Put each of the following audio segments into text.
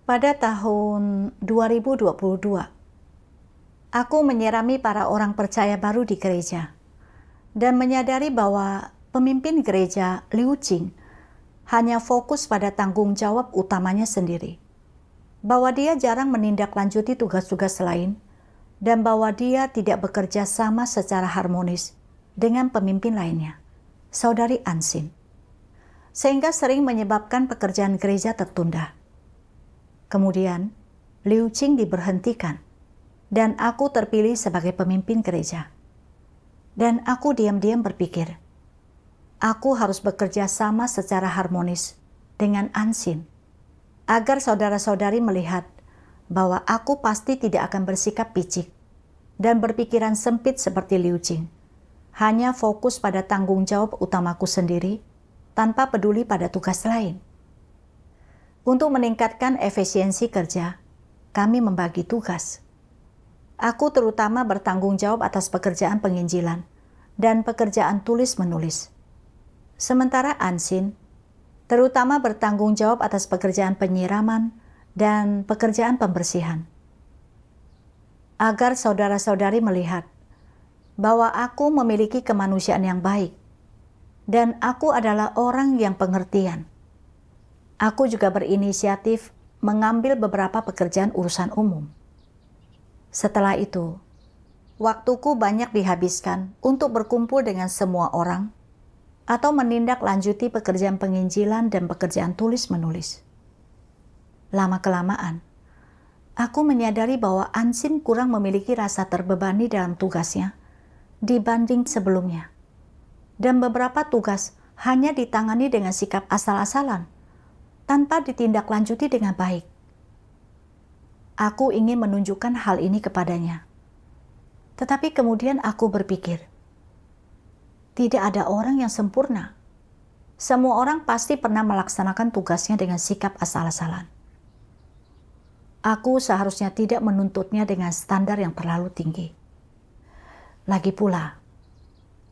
Pada tahun 2022, aku menyirami para orang percaya baru di gereja dan menyadari bahwa pemimpin gereja Liu Jing hanya fokus pada tanggung jawab utamanya sendiri, bahwa dia jarang menindaklanjuti tugas-tugas lain, dan bahwa dia tidak bekerja sama secara harmonis dengan pemimpin lainnya, Saudari Ansin, sehingga sering menyebabkan pekerjaan gereja tertunda. Kemudian, Liu Jing diberhentikan, dan aku terpilih sebagai pemimpin gereja. Dan aku diam-diam berpikir, aku harus bekerja sama secara harmonis dengan Ansin, agar saudara-saudari melihat bahwa aku pasti tidak akan bersikap picik dan berpikiran sempit seperti Liu Jing, hanya fokus pada tanggung jawab utamaku sendiri tanpa peduli pada tugas lain. Untuk meningkatkan efisiensi kerja, kami membagi tugas. Aku terutama bertanggung jawab atas pekerjaan penginjilan dan pekerjaan tulis-menulis. Sementara Ansin terutama bertanggung jawab atas pekerjaan penyiraman dan pekerjaan pembersihan. Agar saudara-saudari melihat bahwa aku memiliki kemanusiaan yang baik dan aku adalah orang yang pengertian. Aku juga berinisiatif mengambil beberapa pekerjaan urusan umum. Setelah itu, waktuku banyak dihabiskan untuk berkumpul dengan semua orang atau menindaklanjuti pekerjaan penginjilan dan pekerjaan tulis-menulis. Lama-kelamaan, aku menyadari bahwa Ansin kurang memiliki rasa terbebani dalam tugasnya dibanding sebelumnya. Dan beberapa tugas hanya ditangani dengan sikap asal-asalan, tanpa ditindaklanjuti dengan baik. Aku ingin menunjukkan hal ini kepadanya. Tetapi kemudian aku berpikir, tidak ada orang yang sempurna. Semua orang pasti pernah melaksanakan tugasnya dengan sikap asal-asalan. Aku seharusnya tidak menuntutnya dengan standar yang terlalu tinggi. Lagi pula,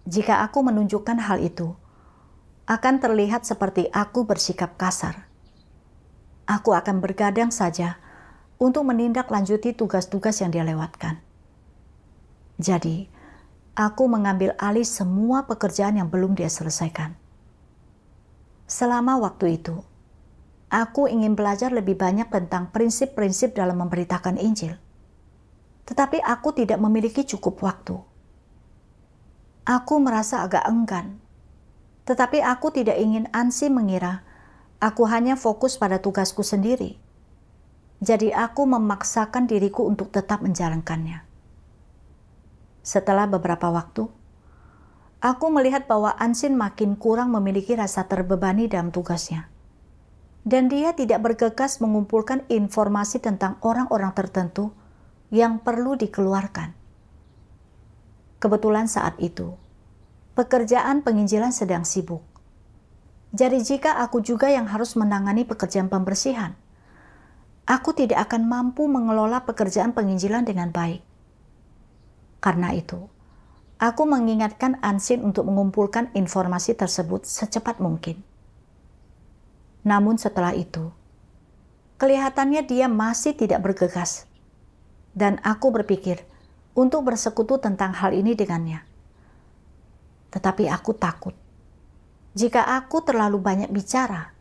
jika aku menunjukkan hal itu, akan terlihat seperti aku bersikap kasar. Aku akan bergadang saja untuk menindaklanjuti tugas-tugas yang dia lewatkan. Jadi, aku mengambil alih semua pekerjaan yang belum dia selesaikan. Selama waktu itu, aku ingin belajar lebih banyak tentang prinsip-prinsip dalam memberitakan Injil. Tetapi aku tidak memiliki cukup waktu. Aku merasa agak enggan. Tetapi aku tidak ingin Ansin mengira aku hanya fokus pada tugasku sendiri. Jadi aku memaksakan diriku untuk tetap menjalankannya. Setelah beberapa waktu, aku melihat bahwa Ansin makin kurang memiliki rasa terbebani dalam tugasnya. Dan dia tidak bergegas mengumpulkan informasi tentang orang-orang tertentu yang perlu dikeluarkan. Kebetulan saat itu, pekerjaan penginjilan sedang sibuk. Jadi jika aku juga yang harus menangani pekerjaan pembersihan, aku tidak akan mampu mengelola pekerjaan penginjilan dengan baik. Karena itu, aku mengingatkan Ansin untuk mengumpulkan informasi tersebut secepat mungkin. Namun setelah itu, kelihatannya dia masih tidak bergegas. Dan aku berpikir untuk bersekutu tentang hal ini dengannya. Tetapi aku takut. Jika aku terlalu banyak bicara,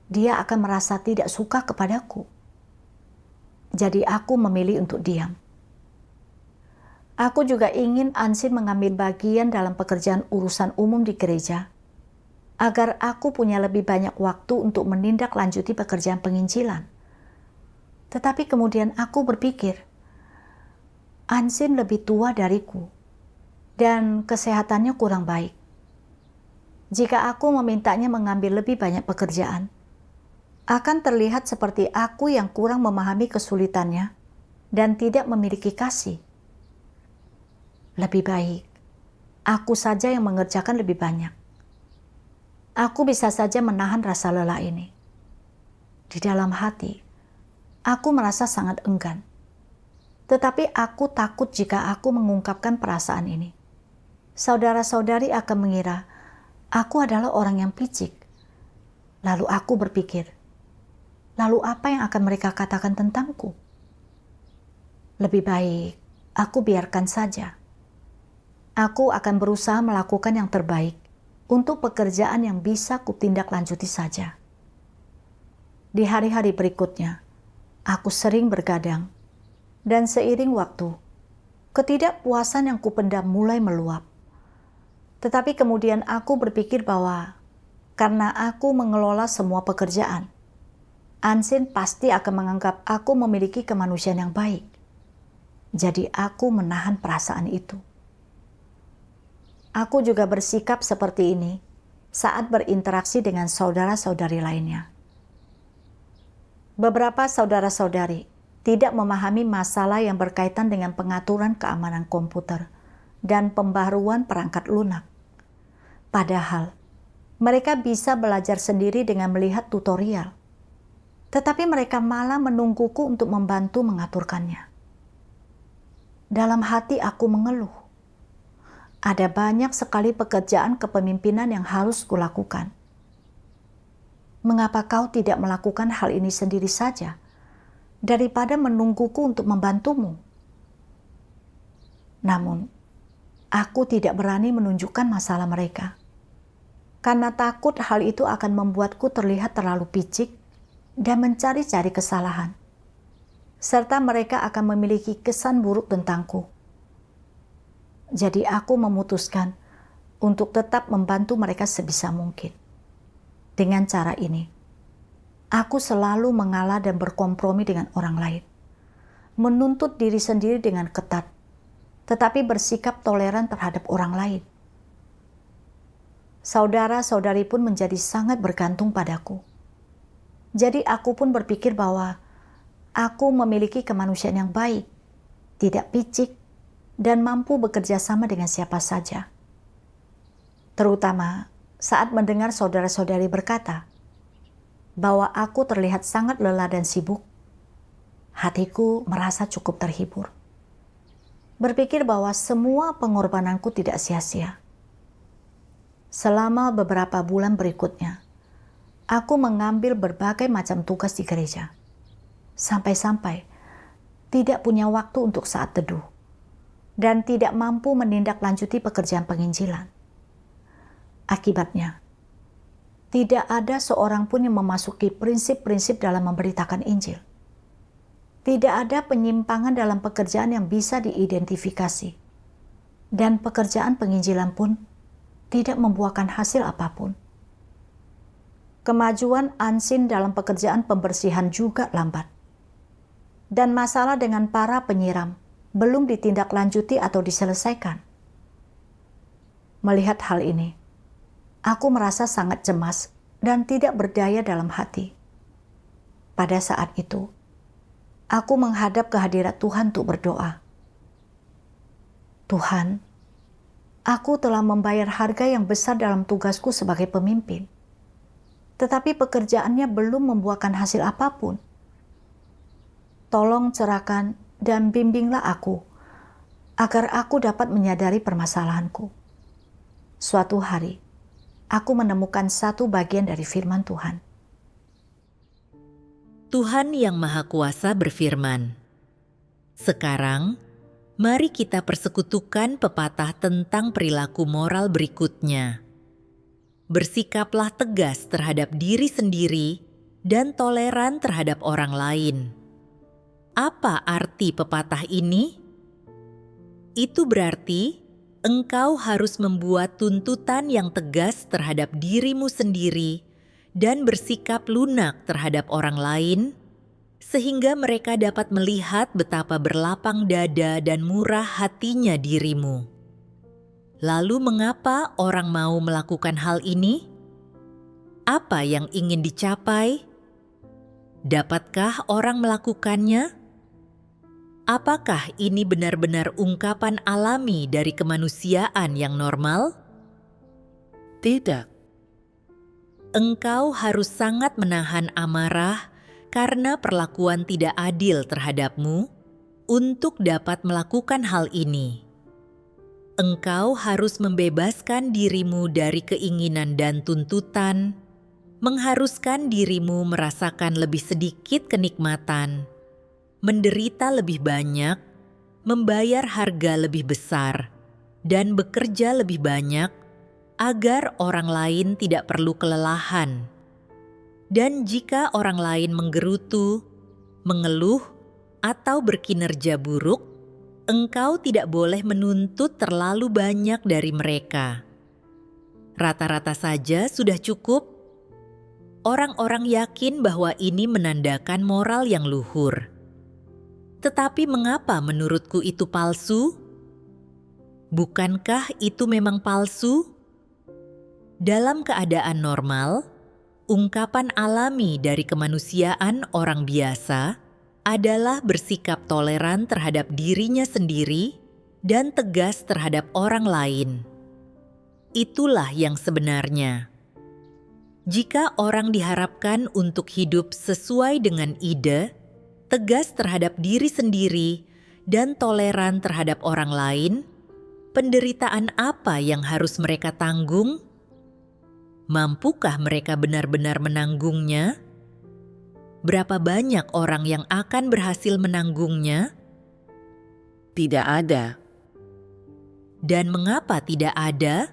dia akan merasa tidak suka kepadaku. Jadi aku memilih untuk diam. Aku juga ingin Ansin mengambil bagian dalam pekerjaan urusan umum di gereja, agar aku punya lebih banyak waktu untuk menindaklanjuti pekerjaan penginjilan. Tetapi kemudian aku berpikir, Ansin lebih tua dariku, dan kesehatannya kurang baik. Jika aku memintanya mengambil lebih banyak pekerjaan, akan terlihat seperti aku yang kurang memahami kesulitannya dan tidak memiliki kasih. Lebih baik, aku saja yang mengerjakan lebih banyak. Aku bisa saja menahan rasa lelah ini. Di dalam hati, aku merasa sangat enggan. Tetapi aku takut jika aku mengungkapkan perasaan ini. Saudara-saudari akan mengira aku adalah orang yang picik. Lalu aku berpikir, lalu apa yang akan mereka katakan tentangku? Lebih baik aku biarkan saja. Aku akan berusaha melakukan yang terbaik untuk pekerjaan yang bisa kutindaklanjuti saja. Di hari-hari berikutnya, aku sering bergadang, dan seiring waktu, ketidakpuasan yang kupendam mulai meluap. Tetapi kemudian aku berpikir bahwa karena aku mengelola semua pekerjaan, Ansin pasti akan menganggap aku memiliki kemanusiaan yang baik. Jadi aku menahan perasaan itu. Aku juga bersikap seperti ini saat berinteraksi dengan saudara-saudari lainnya. Beberapa saudara-saudari tidak memahami masalah yang berkaitan dengan pengaturan keamanan komputer dan pembaruan perangkat lunak. Padahal, mereka bisa belajar sendiri dengan melihat tutorial. Tetapi mereka malah menungguku untuk membantu mengaturkannya. Dalam hati aku mengeluh. Ada banyak sekali pekerjaan kepemimpinan yang harus kulakukan. Mengapa kau tidak melakukan hal ini sendiri saja, daripada menungguku untuk membantumu? Namun, aku tidak berani menunjukkan masalah mereka, karena takut hal itu akan membuatku terlihat terlalu picik dan mencari-cari kesalahan, serta mereka akan memiliki kesan buruk tentangku. Jadi aku memutuskan untuk tetap membantu mereka sebisa mungkin. Dengan cara ini, aku selalu mengalah dan berkompromi dengan orang lain, menuntut diri sendiri dengan ketat, tetapi bersikap toleran terhadap orang lain. Saudara-saudari pun menjadi sangat bergantung padaku. Jadi aku pun berpikir bahwa aku memiliki kemanusiaan yang baik, tidak picik, dan mampu bekerja sama dengan siapa saja. Terutama saat mendengar saudara-saudari berkata bahwa aku terlihat sangat lelah dan sibuk, hatiku merasa cukup terhibur. Berpikir bahwa semua pengorbananku tidak sia-sia. Selama beberapa bulan berikutnya, aku mengambil berbagai macam tugas di gereja. Sampai-sampai tidak punya waktu untuk saat teduh dan tidak mampu menindaklanjuti pekerjaan penginjilan. Akibatnya, tidak ada seorang pun yang memasuki prinsip-prinsip dalam memberitakan Injil. Tidak ada penyimpangan dalam pekerjaan yang bisa diidentifikasi. Dan pekerjaan penginjilan pun tidak membuahkan hasil apapun. Kemajuan Ansin dalam pekerjaan pembersihan juga lambat. Dan masalah dengan para penyiram belum ditindaklanjuti atau diselesaikan. Melihat hal ini, aku merasa sangat cemas dan tidak berdaya dalam hati. Pada saat itu, aku menghadap ke hadirat Tuhan untuk berdoa. Tuhan, aku telah membayar harga yang besar dalam tugasku sebagai pemimpin. Tetapi pekerjaannya belum membuahkan hasil apapun. Tolong cerahkan dan bimbinglah aku, agar aku dapat menyadari permasalahanku. Suatu hari, aku menemukan satu bagian dari firman Tuhan. Tuhan yang Maha Kuasa berfirman, "Sekarang, mari kita persekutukan pepatah tentang perilaku moral berikutnya. Bersikaplah tegas terhadap diri sendiri dan toleran terhadap orang lain." Apa arti pepatah ini? Itu berarti engkau harus membuat tuntutan yang tegas terhadap dirimu sendiri dan bersikap lunak terhadap orang lain, sehingga mereka dapat melihat betapa berlapang dada dan murah hatinya dirimu. Lalu mengapa orang mau melakukan hal ini? Apa yang ingin dicapai? Dapatkah orang melakukannya? Apakah ini benar-benar ungkapan alami dari kemanusiaan yang normal? Tidak. Engkau harus sangat menahan amarah karena perlakuan tidak adil terhadapmu untuk dapat melakukan hal ini. Engkau harus membebaskan dirimu dari keinginan dan tuntutan, mengharuskan dirimu merasakan lebih sedikit kenikmatan, menderita lebih banyak, membayar harga lebih besar, dan bekerja lebih banyak agar orang lain tidak perlu kelelahan. Dan jika orang lain menggerutu, mengeluh, atau berkinerja buruk, engkau tidak boleh menuntut terlalu banyak dari mereka. Rata-rata saja sudah cukup. Orang-orang yakin bahwa ini menandakan moral yang luhur. Tetapi mengapa menurutku itu palsu? Bukankah itu memang palsu? Dalam keadaan normal, ungkapan alami dari kemanusiaan orang biasa adalah bersikap toleran terhadap dirinya sendiri dan tegas terhadap orang lain. Itulah yang sebenarnya. Jika orang diharapkan untuk hidup sesuai dengan ide, tegas terhadap diri sendiri, dan toleran terhadap orang lain, penderitaan apa yang harus mereka tanggung? Mampukah mereka benar-benar menanggungnya? Berapa banyak orang yang akan berhasil menanggungnya? Tidak ada. Dan mengapa tidak ada?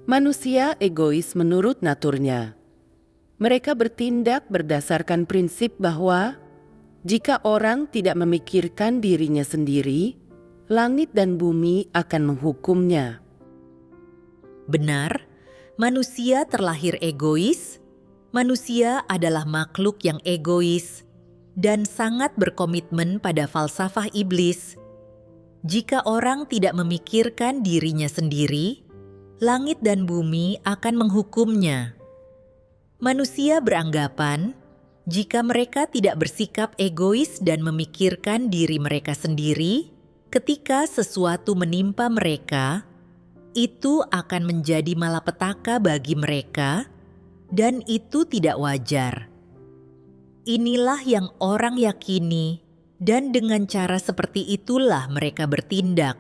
Manusia egois menurut naturnya. Mereka bertindak berdasarkan prinsip bahwa jika orang tidak memikirkan dirinya sendiri, langit dan bumi akan menghukumnya. Benar, manusia terlahir egois. Manusia adalah makhluk yang egois dan sangat berkomitmen pada falsafah iblis. Jika orang tidak memikirkan dirinya sendiri, langit dan bumi akan menghukumnya. Manusia beranggapan, jika mereka tidak bersikap egois dan memikirkan diri mereka sendiri, ketika sesuatu menimpa mereka, itu akan menjadi malapetaka bagi mereka, dan itu tidak wajar. Inilah yang orang yakini, dan dengan cara seperti itulah mereka bertindak.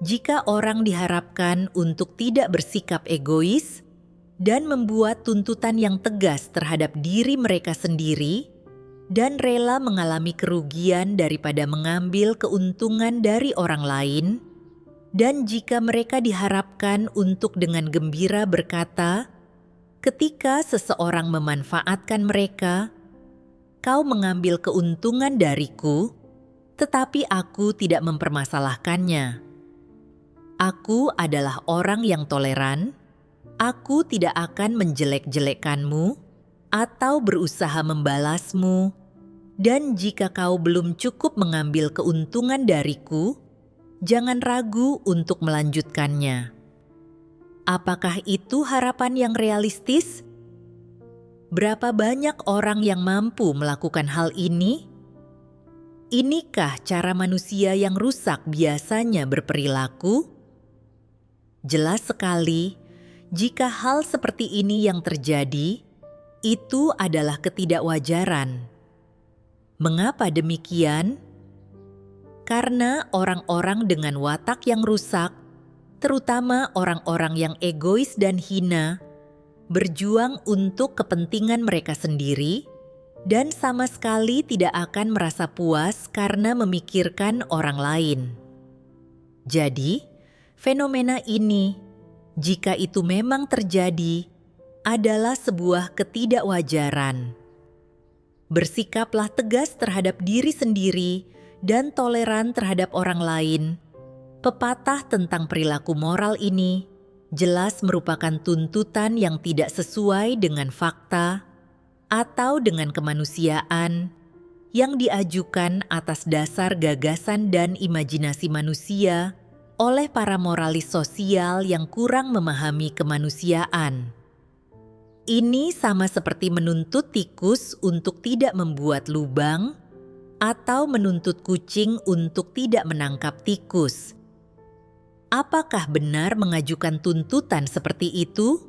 Jika orang diharapkan untuk tidak bersikap egois dan membuat tuntutan yang tegas terhadap diri mereka sendiri, dan rela mengalami kerugian daripada mengambil keuntungan dari orang lain, dan jika mereka diharapkan untuk dengan gembira berkata, ketika seseorang memanfaatkan mereka, kau mengambil keuntungan dariku, tetapi aku tidak mempermasalahkannya. Aku adalah orang yang toleran, aku tidak akan menjelek-jelekkanmu atau berusaha membalasmu, dan jika kau belum cukup mengambil keuntungan dariku, jangan ragu untuk melanjutkannya. Apakah itu harapan yang realistis? Berapa banyak orang yang mampu melakukan hal ini? Inikah cara manusia yang rusak biasanya berperilaku? Jelas sekali, jika hal seperti ini yang terjadi, itu adalah ketidakwajaran. Mengapa demikian? Karena orang-orang dengan watak yang rusak, terutama orang-orang yang egois dan hina, berjuang untuk kepentingan mereka sendiri dan sama sekali tidak akan merasa puas karena memikirkan orang lain. Jadi, fenomena ini, jika itu memang terjadi, adalah sebuah ketidakwajaran. Bersikaplah tegas terhadap diri sendiri dan toleran terhadap orang lain. Pepatah tentang perilaku moral ini jelas merupakan tuntutan yang tidak sesuai dengan fakta atau dengan kemanusiaan yang diajukan atas dasar gagasan dan imajinasi manusia oleh para moralis sosial yang kurang memahami kemanusiaan. Ini sama seperti menuntut tikus untuk tidak membuat lubang atau menuntut kucing untuk tidak menangkap tikus. Apakah benar mengajukan tuntutan seperti itu?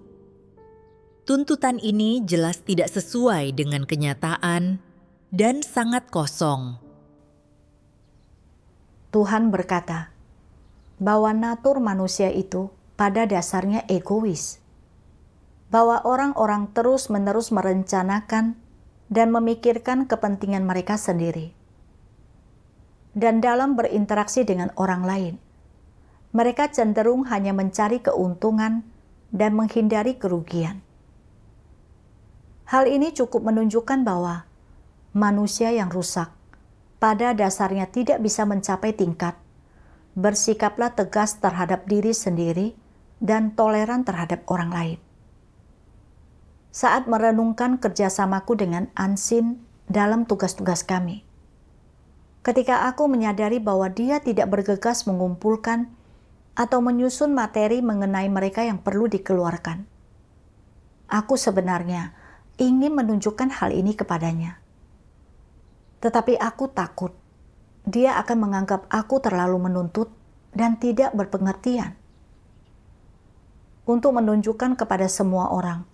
Tuntutan ini jelas tidak sesuai dengan kenyataan dan sangat kosong. Tuhan berkata bahwa natur manusia itu pada dasarnya egois. bahwa orang-orang terus-menerus merencanakan dan memikirkan kepentingan mereka sendiri. Dan dalam berinteraksi dengan orang lain, mereka cenderung hanya mencari keuntungan dan menghindari kerugian. Hal ini cukup menunjukkan bahwa manusia yang rusak pada dasarnya tidak bisa mencapai tingkat bersikaplah tegas terhadap diri sendiri dan toleran terhadap orang lain. Saat merenungkan kerjasamaku dengan Ansin dalam tugas-tugas kami, ketika aku menyadari bahwa dia tidak bergegas mengumpulkan atau menyusun materi mengenai mereka yang perlu dikeluarkan, aku sebenarnya ingin menunjukkan hal ini kepadanya. Tetapi aku takut dia akan menganggap aku terlalu menuntut dan tidak berpengertian. Untuk menunjukkan kepada semua orang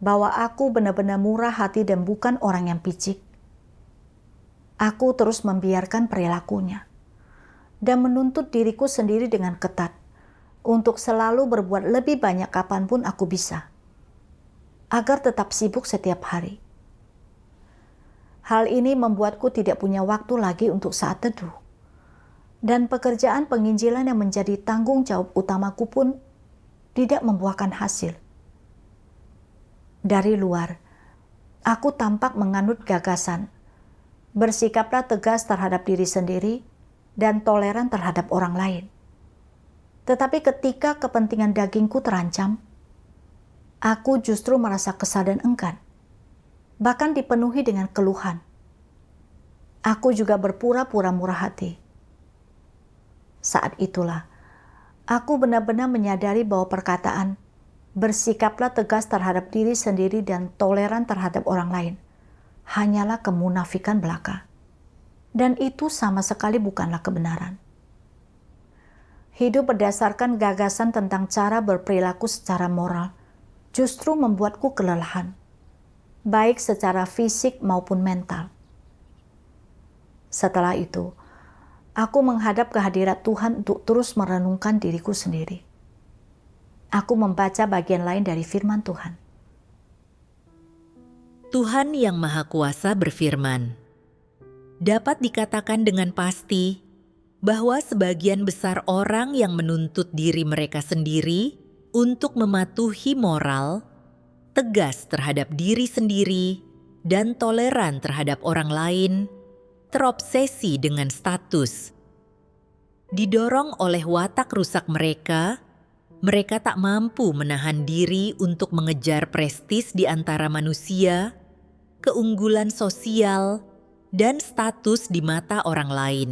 bahwa aku benar-benar murah hati dan bukan orang yang picik, aku terus membiarkan perilakunya dan menuntut diriku sendiri dengan ketat untuk selalu berbuat lebih banyak kapanpun aku bisa, agar tetap sibuk setiap hari. Hal ini membuatku tidak punya waktu lagi untuk saat teduh. Dan pekerjaan penginjilan yang menjadi tanggung jawab utamaku pun tidak membuahkan hasil. Dari luar, aku tampak menganut gagasan, bersikaplah tegas terhadap diri sendiri dan toleran terhadap orang lain. Tetapi ketika kepentingan dagingku terancam, aku justru merasa kesal dan enggan, bahkan dipenuhi dengan keluhan. Aku juga berpura-pura murah hati. Saat itulah, aku benar-benar menyadari bahwa perkataan bersikaplah tegas terhadap diri sendiri dan toleran terhadap orang lain hanyalah kemunafikan belaka. Dan itu sama sekali bukanlah kebenaran. Hidup berdasarkan gagasan tentang cara berperilaku secara moral justru membuatku kelelahan, baik secara fisik maupun mental. Setelah itu, aku menghadap kehadirat Tuhan untuk terus merenungkan diriku sendiri. Aku membaca bagian lain dari firman Tuhan. Tuhan yang Maha Kuasa berfirman, dapat dikatakan dengan pasti bahwa sebagian besar orang yang menuntut diri mereka sendiri untuk mematuhi moral, tegas terhadap diri sendiri, dan toleran terhadap orang lain, terobsesi dengan status. Didorong oleh watak rusak mereka tak mampu menahan diri untuk mengejar prestis di antara manusia, keunggulan sosial, dan status di mata orang lain.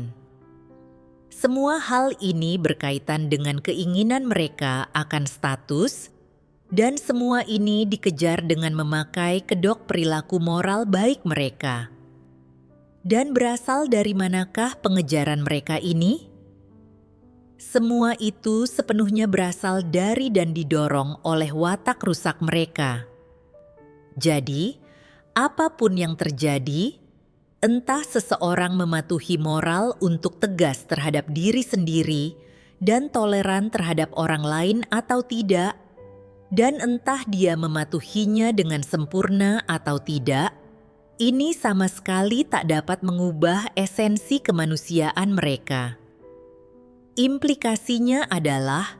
Semua hal ini berkaitan dengan keinginan mereka akan status, dan semua ini dikejar dengan memakai kedok perilaku moral baik mereka. Dan berasal dari manakah pengejaran mereka ini? Semua itu sepenuhnya berasal dari dan didorong oleh watak rusak mereka. Jadi, apapun yang terjadi, entah seseorang mematuhi moral untuk tegas terhadap diri sendiri dan toleran terhadap orang lain atau tidak, dan entah dia mematuhinya dengan sempurna atau tidak, ini sama sekali tak dapat mengubah esensi kemanusiaan mereka. Implikasinya adalah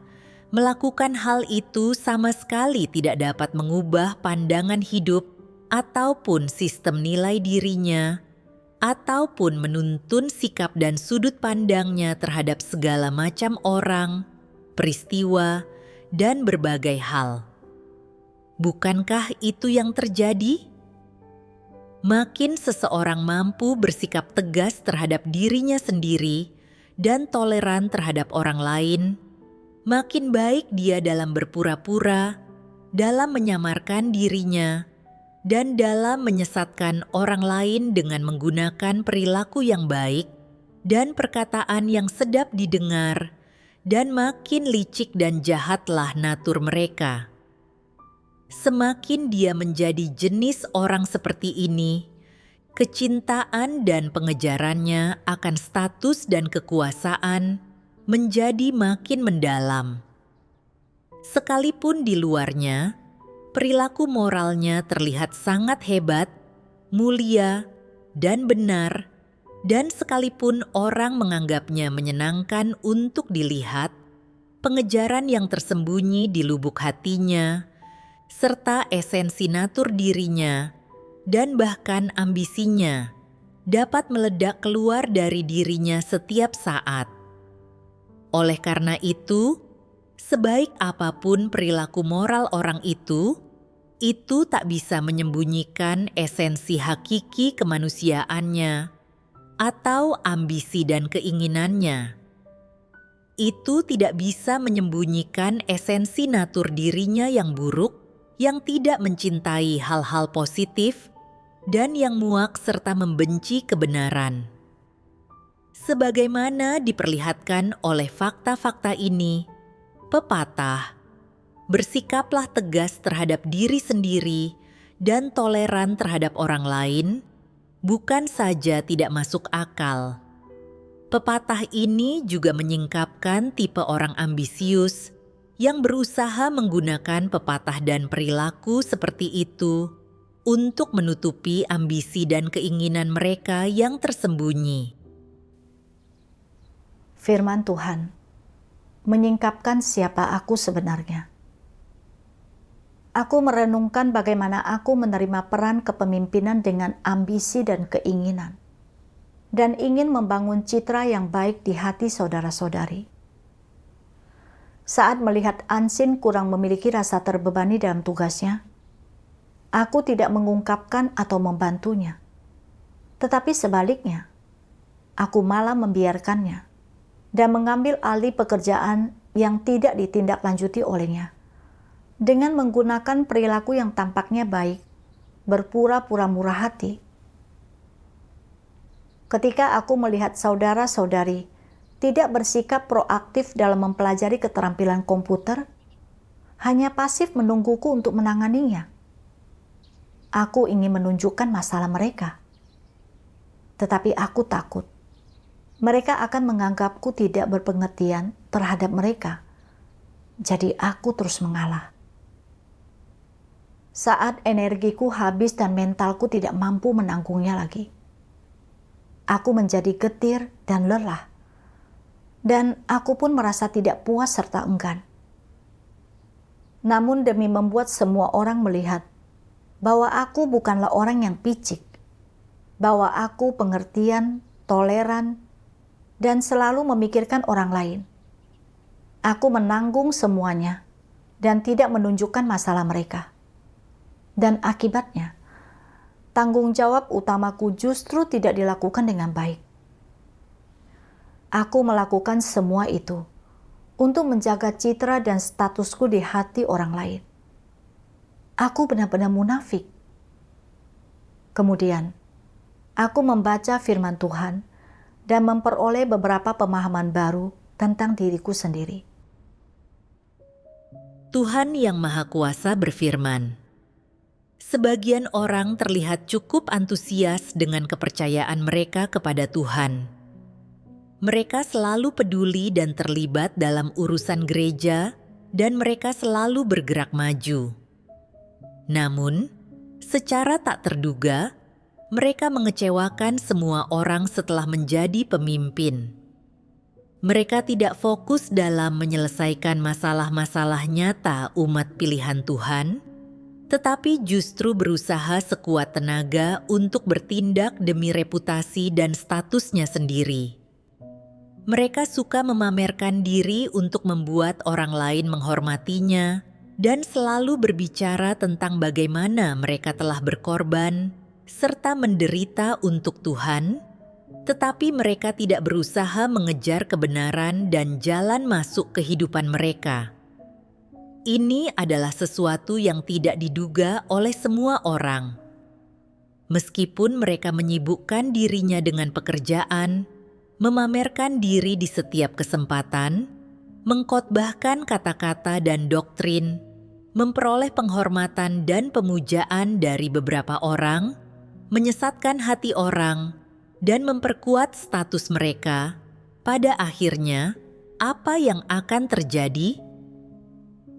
melakukan hal itu sama sekali tidak dapat mengubah pandangan hidup ataupun sistem nilai dirinya, ataupun menuntun sikap dan sudut pandangnya terhadap segala macam orang, peristiwa, dan berbagai hal. Bukankah itu yang terjadi? Makin seseorang mampu bersikap tegas terhadap dirinya sendiri dan toleran terhadap orang lain, makin baik dia dalam berpura-pura, dalam menyamarkan dirinya, dan dalam menyesatkan orang lain dengan menggunakan perilaku yang baik dan perkataan yang sedap didengar, dan makin licik dan jahatlah natur mereka. Semakin dia menjadi jenis orang seperti ini, kecintaan dan pengejarannya akan status dan kekuasaan menjadi makin mendalam. Sekalipun di luarnya, perilaku moralnya terlihat sangat hebat, mulia, dan benar, dan sekalipun orang menganggapnya menyenangkan untuk dilihat, pengejaran yang tersembunyi di lubuk hatinya, serta esensi natur dirinya, dan bahkan ambisinya, dapat meledak keluar dari dirinya setiap saat. Oleh karena itu, sebaik apapun perilaku moral orang itu tak bisa menyembunyikan esensi hakiki kemanusiaannya atau ambisi dan keinginannya. Itu tidak bisa menyembunyikan esensi natur dirinya yang buruk, yang tidak mencintai hal-hal positif, dan yang muak serta membenci kebenaran. Sebagaimana diperlihatkan oleh fakta-fakta ini, pepatah, "Bersikaplah tegas terhadap diri sendiri dan toleran terhadap orang lain," bukan saja tidak masuk akal. Pepatah ini juga menyingkapkan tipe orang ambisius yang berusaha menggunakan pepatah dan perilaku seperti itu untuk menutupi ambisi dan keinginan mereka yang tersembunyi. Firman Tuhan menyingkapkan siapa aku sebenarnya. Aku merenungkan bagaimana aku menerima peran kepemimpinan dengan ambisi dan keinginan, dan ingin membangun citra yang baik di hati saudara-saudari. Saat melihat Ansin kurang memiliki rasa terbebani dalam tugasnya, aku tidak mengungkapkan atau membantunya. Tetapi sebaliknya, aku malah membiarkannya dan mengambil alih pekerjaan yang tidak ditindaklanjuti olehnya dengan menggunakan perilaku yang tampaknya baik, berpura-pura murah hati. Ketika aku melihat saudara-saudari tidak bersikap proaktif dalam mempelajari keterampilan komputer, hanya pasif menungguku untuk menanganinya. Aku ingin menunjukkan masalah mereka. Tetapi aku takut mereka akan menganggapku tidak berpengertian terhadap mereka. Jadi aku terus mengalah. Saat energiku habis dan mentalku tidak mampu menanggungnya lagi, aku menjadi getir dan lelah. Dan aku pun merasa tidak puas serta enggan. Namun demi membuat semua orang melihat bahwa aku bukanlah orang yang picik, bahwa aku pengertian, toleran, dan selalu memikirkan orang lain, aku menanggung semuanya dan tidak menunjukkan masalah mereka. Dan akibatnya, tanggung jawab utamaku justru tidak dilakukan dengan baik. Aku melakukan semua itu untuk menjaga citra dan statusku di hati orang lain. Aku benar-benar munafik. Kemudian, aku membaca firman Tuhan dan memperoleh beberapa pemahaman baru tentang diriku sendiri. Tuhan Yang Maha Kuasa berfirman, "Sebagian orang terlihat cukup antusias dengan kepercayaan mereka kepada Tuhan. Mereka selalu peduli dan terlibat dalam urusan gereja, dan mereka selalu bergerak maju. Namun, secara tak terduga, mereka mengecewakan semua orang setelah menjadi pemimpin. Mereka tidak fokus dalam menyelesaikan masalah-masalah nyata umat pilihan Tuhan, tetapi justru berusaha sekuat tenaga untuk bertindak demi reputasi dan statusnya sendiri. Mereka suka memamerkan diri untuk membuat orang lain menghormatinya dan selalu berbicara tentang bagaimana mereka telah berkorban serta menderita untuk Tuhan, tetapi mereka tidak berusaha mengejar kebenaran dan jalan masuk kehidupan mereka. Ini adalah sesuatu yang tidak diduga oleh semua orang. Meskipun mereka menyibukkan dirinya dengan pekerjaan, memamerkan diri di setiap kesempatan, mengkhotbahkan kata-kata dan doktrin, memperoleh penghormatan dan pemujaan dari beberapa orang, menyesatkan hati orang, dan memperkuat status mereka, pada akhirnya apa yang akan terjadi?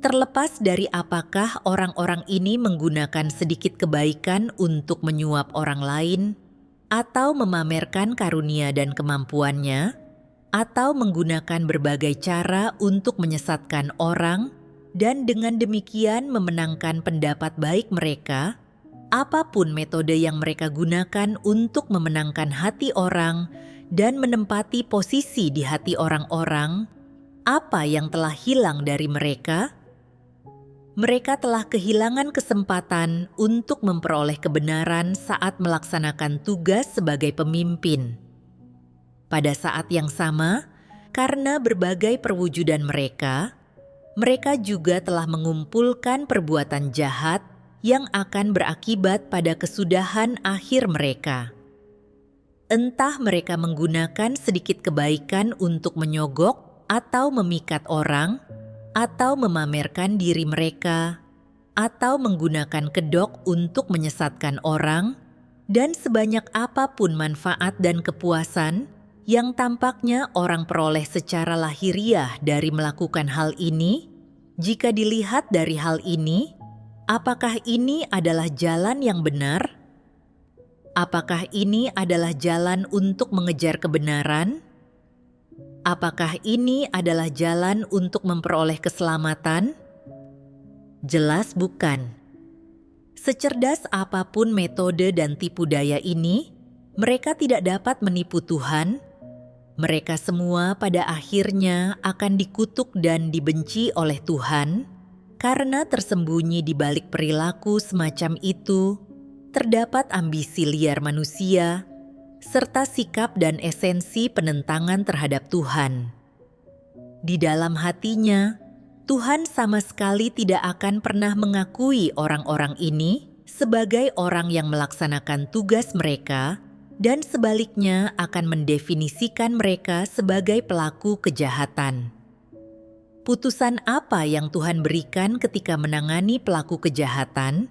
Terlepas dari apakah orang-orang ini menggunakan sedikit kebaikan untuk menyuap orang lain, atau memamerkan karunia dan kemampuannya, atau menggunakan berbagai cara untuk menyesatkan orang, dan dengan demikian memenangkan pendapat baik mereka, apapun metode yang mereka gunakan untuk memenangkan hati orang dan menempati posisi di hati orang-orang, apa yang telah hilang dari mereka? Mereka telah kehilangan kesempatan untuk memperoleh kebenaran saat melaksanakan tugas sebagai pemimpin. Pada saat yang sama, karena berbagai perwujudan mereka juga telah mengumpulkan perbuatan jahat yang akan berakibat pada kesudahan akhir mereka. Entah mereka menggunakan sedikit kebaikan untuk menyogok atau memikat orang, atau memamerkan diri mereka, atau menggunakan kedok untuk menyesatkan orang, dan sebanyak apapun manfaat dan kepuasan yang tampaknya orang peroleh secara lahiriah dari melakukan hal ini, jika dilihat dari hal ini, apakah ini adalah jalan yang benar? Apakah ini adalah jalan untuk mengejar kebenaran? Apakah ini adalah jalan untuk memperoleh keselamatan? Jelas bukan. Secerdas apapun metode dan tipu daya ini, mereka tidak dapat menipu Tuhan. Mereka semua pada akhirnya akan dikutuk dan dibenci oleh Tuhan, karena tersembunyi di balik perilaku semacam itu, terdapat ambisi liar manusia, serta sikap dan esensi penentangan terhadap Tuhan. Di dalam hatinya, Tuhan sama sekali tidak akan pernah mengakui orang-orang ini sebagai orang yang melaksanakan tugas mereka, dan sebaliknya akan mendefinisikan mereka sebagai pelaku kejahatan. Putusan apa yang Tuhan berikan ketika menangani pelaku kejahatan?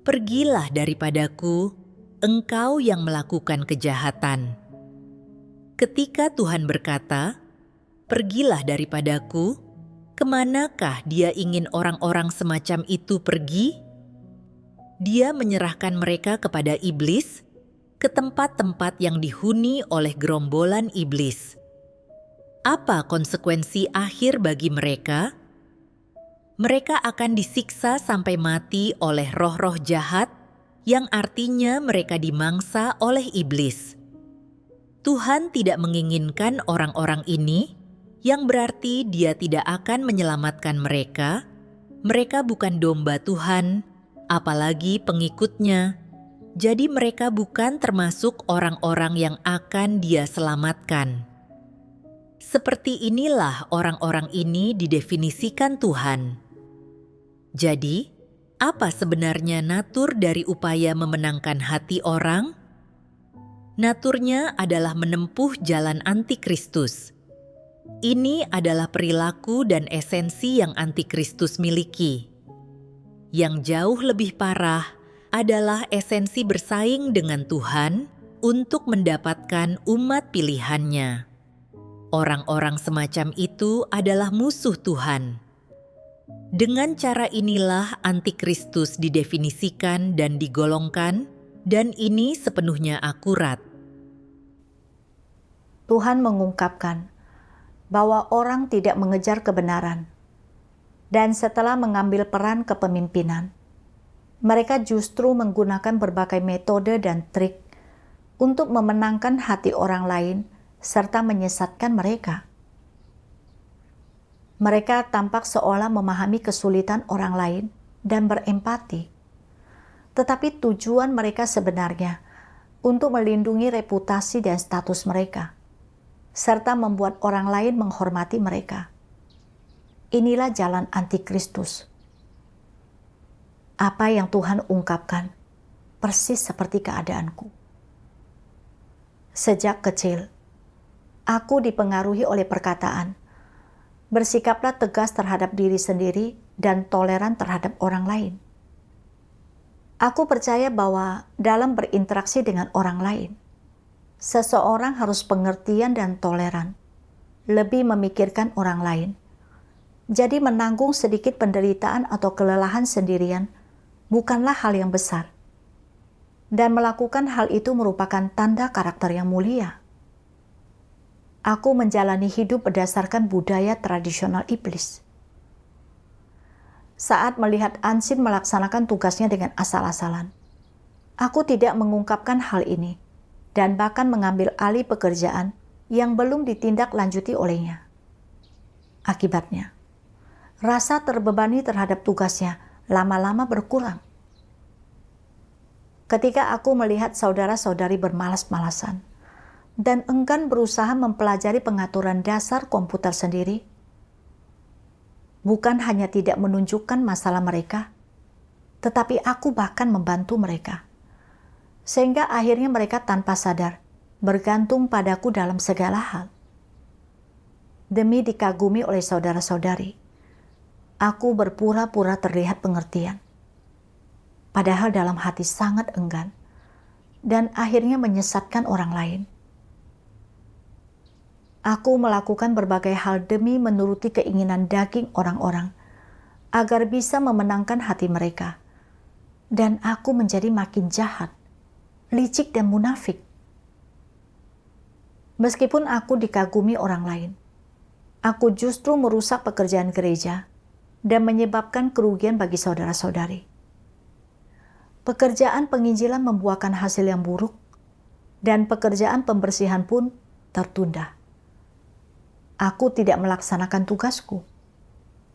Pergilah daripadaku, engkau yang melakukan kejahatan. Ketika Tuhan berkata, pergilah daripadaku, kemanakah Dia ingin orang-orang semacam itu pergi? Dia menyerahkan mereka kepada iblis, ke tempat-tempat yang dihuni oleh gerombolan iblis. Apa konsekuensi akhir bagi mereka? Mereka akan disiksa sampai mati oleh roh-roh jahat, yang artinya mereka dimangsa oleh iblis. Tuhan tidak menginginkan orang-orang ini, yang berarti Dia tidak akan menyelamatkan mereka. Mereka bukan domba Tuhan, apalagi pengikutnya. Jadi mereka bukan termasuk orang-orang yang akan Dia selamatkan. Seperti inilah orang-orang ini didefinisikan Tuhan. Jadi, apa sebenarnya natur dari upaya memenangkan hati orang? Naturnya adalah menempuh jalan antikristus. Ini adalah perilaku dan esensi yang antikristus miliki. Yang jauh lebih parah adalah esensi bersaing dengan Tuhan untuk mendapatkan umat pilihannya. Orang-orang semacam itu adalah musuh Tuhan. Dengan cara inilah antikristus didefinisikan dan digolongkan, dan ini sepenuhnya akurat. Tuhan mengungkapkan bahwa orang tidak mengejar kebenaran, dan setelah mengambil peran kepemimpinan, mereka justru menggunakan berbagai metode dan trik untuk memenangkan hati orang lain serta menyesatkan mereka. Mereka tampak seolah memahami kesulitan orang lain dan berempati. Tetapi tujuan mereka sebenarnya untuk melindungi reputasi dan status mereka, serta membuat orang lain menghormati mereka. Inilah jalan antikristus. Apa yang Tuhan ungkapkan persis seperti keadaanku. Sejak kecil, aku dipengaruhi oleh perkataan, bersikaplah tegas terhadap diri sendiri dan toleran terhadap orang lain. Aku percaya bahwa dalam berinteraksi dengan orang lain, seseorang harus pengertian dan toleran, lebih memikirkan orang lain, Jadi menanggung sedikit penderitaan atau kelelahan sendirian bukanlah hal yang besar. Dan melakukan hal itu merupakan tanda karakter yang mulia. Aku menjalani hidup berdasarkan budaya tradisional iblis. Saat melihat Ansin melaksanakan tugasnya dengan asal-asalan, aku tidak mengungkapkan hal ini dan bahkan mengambil alih pekerjaan yang belum ditindaklanjuti olehnya. Akibatnya, rasa terbebani terhadap tugasnya lama-lama berkurang. Ketika aku melihat saudara-saudari bermalas-malasan dan enggan berusaha mempelajari pengaturan dasar komputer sendiri, bukan hanya tidak menunjukkan masalah mereka, tetapi aku bahkan membantu mereka. Sehingga akhirnya mereka tanpa sadar bergantung padaku dalam segala hal. Demi dikagumi oleh saudara-saudari, aku berpura-pura terlihat pengertian. Padahal dalam hati sangat enggan dan akhirnya menyesatkan orang lain. Aku melakukan berbagai hal demi menuruti keinginan daging orang-orang agar bisa memenangkan hati mereka. Dan aku menjadi makin jahat, licik dan munafik. Meskipun aku dikagumi orang lain, aku justru merusak pekerjaan gereja dan menyebabkan kerugian bagi saudara-saudari. Pekerjaan penginjilan membuahkan hasil yang buruk, dan pekerjaan pembersihan pun tertunda. Aku tidak melaksanakan tugasku,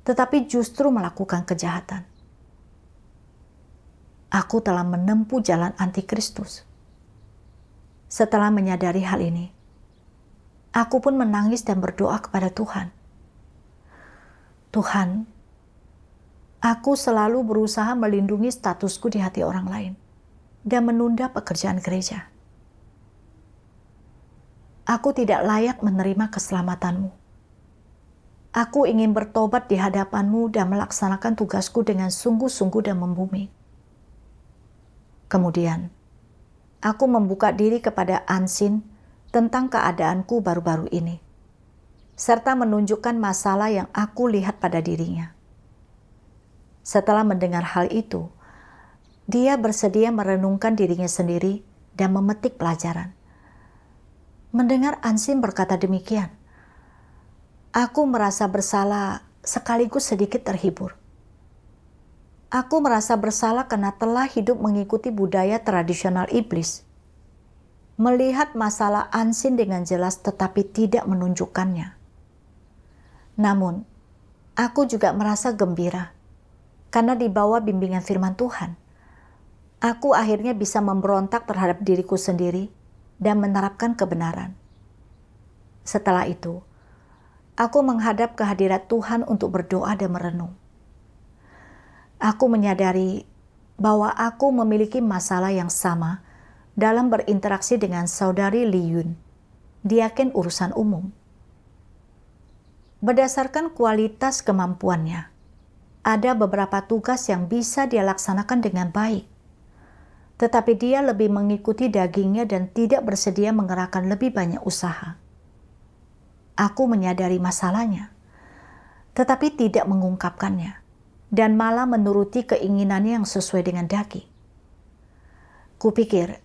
tetapi justru melakukan kejahatan. Aku telah menempuh jalan antikristus. Setelah menyadari hal ini, aku pun menangis dan berdoa kepada Tuhan. Tuhan, aku selalu berusaha melindungi statusku di hati orang lain dan menunda pekerjaan gereja. Aku tidak layak menerima keselamatanmu. Aku ingin bertobat di hadapanmu dan melaksanakan tugasku dengan sungguh-sungguh dan membumi. Kemudian, aku membuka diri kepada Ansin tentang keadaanku baru-baru ini, serta menunjukkan masalah yang aku lihat pada dirinya. Setelah mendengar hal itu, dia bersedia merenungkan dirinya sendiri dan memetik pelajaran. Mendengar Ansin berkata demikian, aku merasa bersalah sekaligus sedikit terhibur. Aku merasa bersalah karena telah hidup mengikuti budaya tradisional iblis. Melihat masalah Ansin dengan jelas tetapi tidak menunjukkannya. Namun, aku juga merasa gembira karena di bawah bimbingan firman Tuhan, aku akhirnya bisa memberontak terhadap diriku sendiri dan menerapkan kebenaran. Setelah itu, aku menghadap kehadirat Tuhan untuk berdoa dan merenung. Aku menyadari bahwa aku memiliki masalah yang sama dalam berinteraksi dengan saudari Li Yun, diaken urusan umum. Berdasarkan kualitas kemampuannya, ada beberapa tugas yang bisa dia laksanakan dengan baik. Tetapi dia lebih mengikuti dagingnya dan tidak bersedia mengerahkan lebih banyak usaha. Aku menyadari masalahnya, tetapi tidak mengungkapkannya, dan malah menuruti keinginannya yang sesuai dengan daging. Kupikir,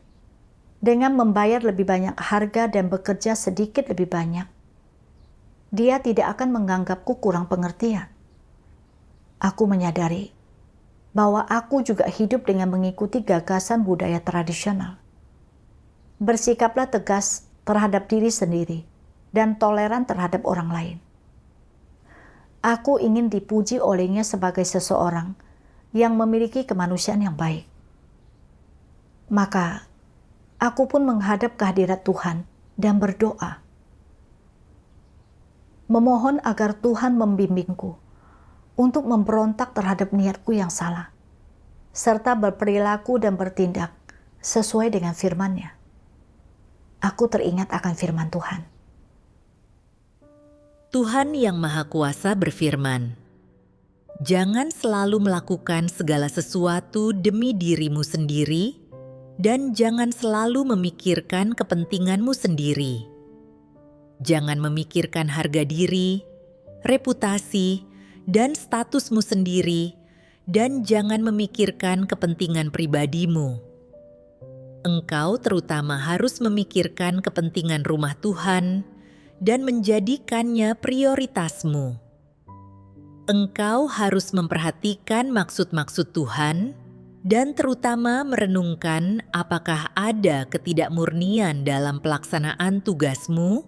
dengan membayar lebih banyak harga dan bekerja sedikit lebih banyak, dia tidak akan menganggapku kurang pengertian. Aku menyadari bahwa aku juga hidup dengan mengikuti gagasan budaya tradisional. Bersikaplah tegas terhadap diri sendiri dan toleran terhadap orang lain. Aku ingin dipuji olehnya sebagai seseorang yang memiliki kemanusiaan yang baik. Maka, aku pun menghadap kehadirat Tuhan dan berdoa. Memohon agar Tuhan membimbingku untuk memberontak terhadap niatku yang salah, serta berperilaku dan bertindak sesuai dengan firman-Nya. Aku teringat akan firman Tuhan. Tuhan Yang Maha Kuasa berfirman, "Jangan selalu melakukan segala sesuatu demi dirimu sendiri, dan jangan selalu memikirkan kepentinganmu sendiri. Jangan memikirkan harga diri, reputasi, dan statusmu sendiri, dan jangan memikirkan kepentingan pribadimu. Engkau terutama harus memikirkan kepentingan rumah Tuhan dan menjadikannya prioritasmu. Engkau harus memperhatikan maksud-maksud Tuhan dan terutama merenungkan apakah ada ketidakmurnian dalam pelaksanaan tugasmu.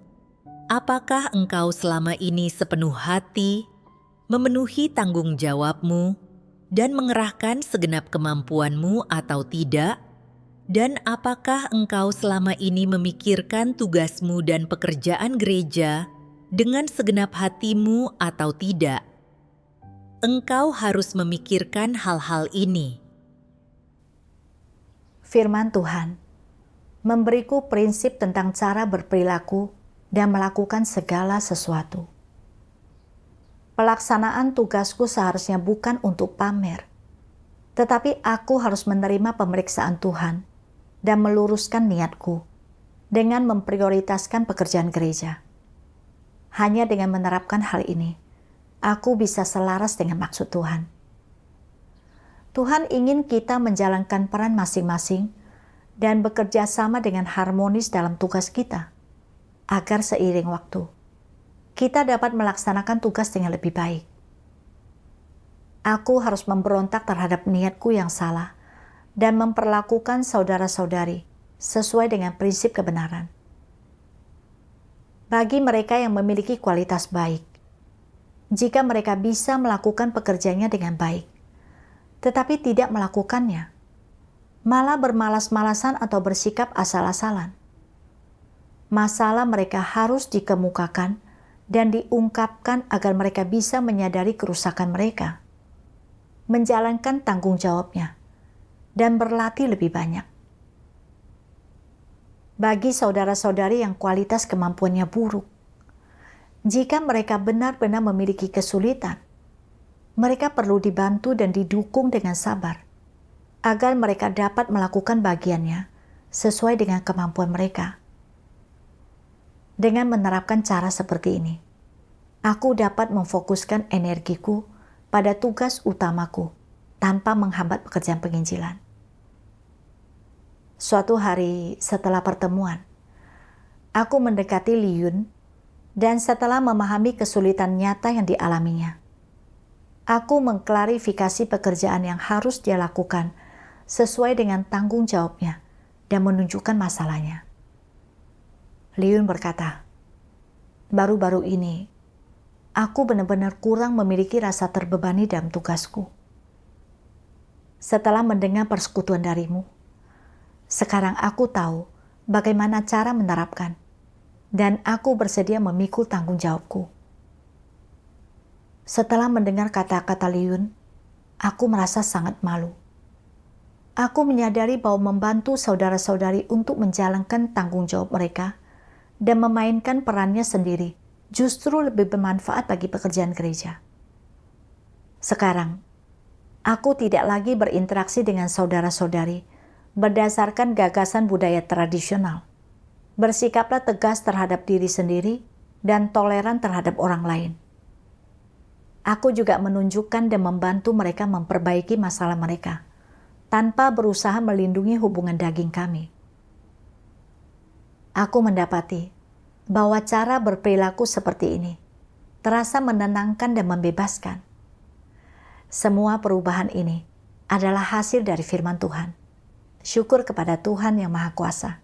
Apakah engkau selama ini sepenuh hati memenuhi tanggung jawabmu dan mengerahkan segenap kemampuanmu atau tidak? Dan apakah engkau selama ini memikirkan tugasmu dan pekerjaan gereja dengan segenap hatimu atau tidak? Engkau harus memikirkan hal-hal ini. Firman Tuhan memberiku prinsip tentang cara berperilaku dan melakukan segala sesuatu. Pelaksanaan tugasku seharusnya bukan untuk pamer, tetapi aku harus menerima pemeriksaan Tuhan dan meluruskan niatku dengan memprioritaskan pekerjaan gereja. Hanya dengan menerapkan hal ini, aku bisa selaras dengan maksud Tuhan. Tuhan ingin kita menjalankan peran masing-masing dan bekerja sama dengan harmonis dalam tugas kita, agar seiring waktu, kita dapat melaksanakan tugas dengan lebih baik. Aku harus memberontak terhadap niatku yang salah dan memperlakukan saudara-saudari sesuai dengan prinsip kebenaran. Bagi mereka yang memiliki kualitas baik, jika mereka bisa melakukan pekerjaannya dengan baik, tetapi tidak melakukannya, malah bermalas-malasan atau bersikap asal-asalan, masalah mereka harus dikemukakan dan diungkapkan agar mereka bisa menyadari kerusakan mereka, menjalankan tanggung jawabnya, dan berlatih lebih banyak. Bagi saudara-saudari yang kualitas kemampuannya buruk, jika mereka benar-benar memiliki kesulitan, mereka perlu dibantu dan didukung dengan sabar, agar mereka dapat melakukan bagiannya sesuai dengan kemampuan mereka. Dengan menerapkan cara seperti ini, aku dapat memfokuskan energiku pada tugas utamaku tanpa menghambat pekerjaan penginjilan. Suatu hari setelah pertemuan, aku mendekati Liyun dan setelah memahami kesulitan nyata yang dialaminya, aku mengklarifikasi pekerjaan yang harus dia lakukan sesuai dengan tanggung jawabnya dan menunjukkan masalahnya. Liyun berkata, "Baru-baru ini, aku benar-benar kurang memiliki rasa terbebani dalam tugasku. Setelah mendengar persekutuan darimu, sekarang aku tahu bagaimana cara menerapkan, dan aku bersedia memikul tanggung jawabku." Setelah mendengar kata-kata Liyun, aku merasa sangat malu. Aku menyadari bahwa membantu saudara-saudari untuk menjalankan tanggung jawab mereka dan memainkan perannya sendiri justru lebih bermanfaat bagi pekerjaan gereja. Sekarang, aku tidak lagi berinteraksi dengan saudara-saudari berdasarkan gagasan budaya tradisional. Bersikaplah tegas terhadap diri sendiri dan toleran terhadap orang lain. Aku juga menunjukkan dan membantu mereka memperbaiki masalah mereka, tanpa berusaha melindungi hubungan daging kami. Aku mendapati bahwa cara berperilaku seperti ini terasa menenangkan dan membebaskan. Semua perubahan ini adalah hasil dari firman Tuhan. Syukur kepada Tuhan yang Maha Kuasa.